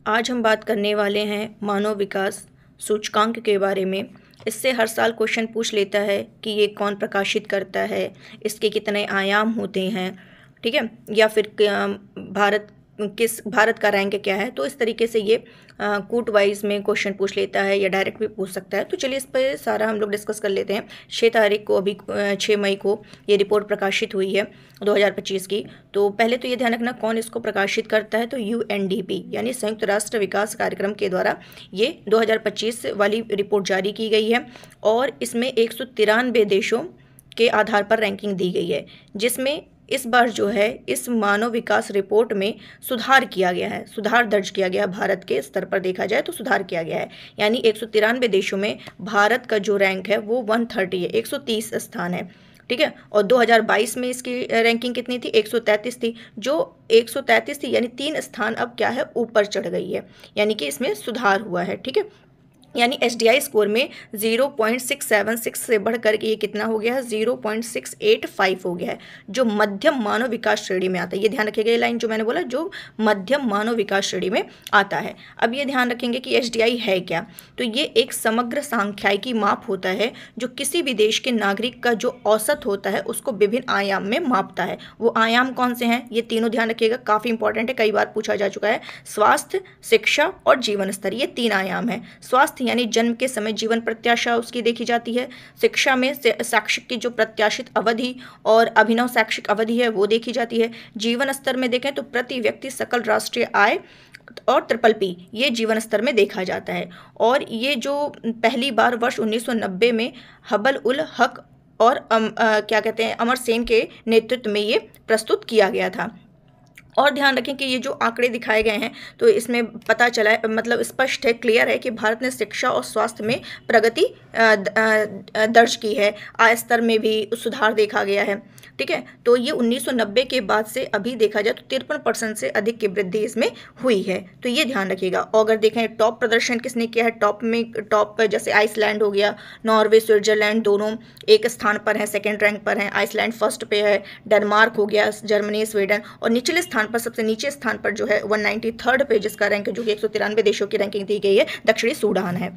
आज हम बात करने वाले हैं मानव विकास सूचकांक के बारे में। इससे हर साल क्वेश्चन पूछ लेता है कि ये कौन प्रकाशित करता है, इसके कितने आयाम होते हैं, ठीक है, या फिर भारत का रैंक क्या है। तो इस तरीके से ये कूट वाइज में क्वेश्चन पूछ लेता है या डायरेक्ट भी पूछ सकता है। तो चलिए इस पर सारा हम लोग डिस्कस कर लेते हैं। 6 तारीख को अभी 6 मई को ये रिपोर्ट प्रकाशित हुई है 2025 की। तो पहले तो ये ध्यान रखना कौन इसको प्रकाशित करता है, तो UNDP यानी संयुक्त राष्ट्र विकास कार्यक्रम के द्वारा ये 2025 वाली रिपोर्ट जारी की गई है और इसमें 193 देशों के आधार पर रैंकिंग दी गई है, जिसमें इस बार जो है इस मानव विकास रिपोर्ट में सुधार किया गया है, सुधार दर्ज किया गया है। भारत के स्तर पर देखा जाए तो सुधार किया गया है, यानी 193 देशों में भारत का जो रैंक है वो 130 है, 130 स्थान है, ठीक है। और 2022 में इसकी रैंकिंग कितनी थी, 133 थी। जो 133 थी यानी 3 स्थान अब क्या है, ऊपर चढ़ गई है, यानी कि इसमें सुधार हुआ है, ठीक है। यानी SDI स्कोर में 0.676 से बढ़ करके ये कितना हो गया है, 0.685 हो गया है, जो मध्यम मानव विकास श्रेणी में आता है। ये ध्यान रखिएगा, ये लाइन जो मैंने बोला जो मध्यम मानव विकास श्रेणी में आता है। अब ये ध्यान रखेंगे कि SDI है क्या, तो ये एक समग्र सांख्यिकी माप होता है जो किसी भी देश के नागरिक का जो औसत होता है उसको विभिन्न आयाम में मापता है। वो आयाम कौन से हैं, ये तीनों ध्यान रखिएगा, काफ़ी इंपॉर्टेंट है, कई बार पूछा जा चुका है। स्वास्थ्य, शिक्षा और जीवन स्तर, ये 3 आयाम है। स्वास्थ्य यानी जन्म के समय जीवन प्रत्याशा उसकी देखी जाती है। शिक्षा में शैक्षिक की जो प्रत्याशित अवधि और अभिनव शैक्षिक अवधि है वो देखी जाती है। जीवन स्तर में देखें तो प्रति व्यक्ति सकल राष्ट्रीय आय और PPP ये जीवन स्तर में देखा जाता है। और ये जो पहली बार वर्ष 1990 में हबल उल हक और क्या कहते हैं अमर सेन के नेतृत्व में ये प्रस्तुत किया गया था। और ध्यान रखें कि ये जो आंकड़े दिखाए गए हैं तो इसमें पता चला है, मतलब स्पष्ट है, क्लियर है कि भारत ने शिक्षा और स्वास्थ्य में प्रगति दर्ज की है। आय स्तर में भी सुधार देखा गया है, ठीक है। तो ये 1990 के बाद से अभी देखा जाए तो 53% से अधिक की वृद्धि इसमें हुई है, तो ये ध्यान रखिएगा। और अगर देखें टॉप प्रदर्शन किसने किया है, टॉप जैसे आइसलैंड हो गया, नॉर्वे, स्विट्जरलैंड दोनों एक स्थान पर हैं, सेकेंड रैंक पर हैं। आइसलैंड फर्स्ट पे है, डेनमार्क हो गया, जर्मनी, स्वीडन, और निचले स्थान पर सबसे नीचे स्थान पर जो है 193 पे जिसका रैंक जो कि 193 देशों की रैंकिंग दी गई है, दक्षिणी सूडान है।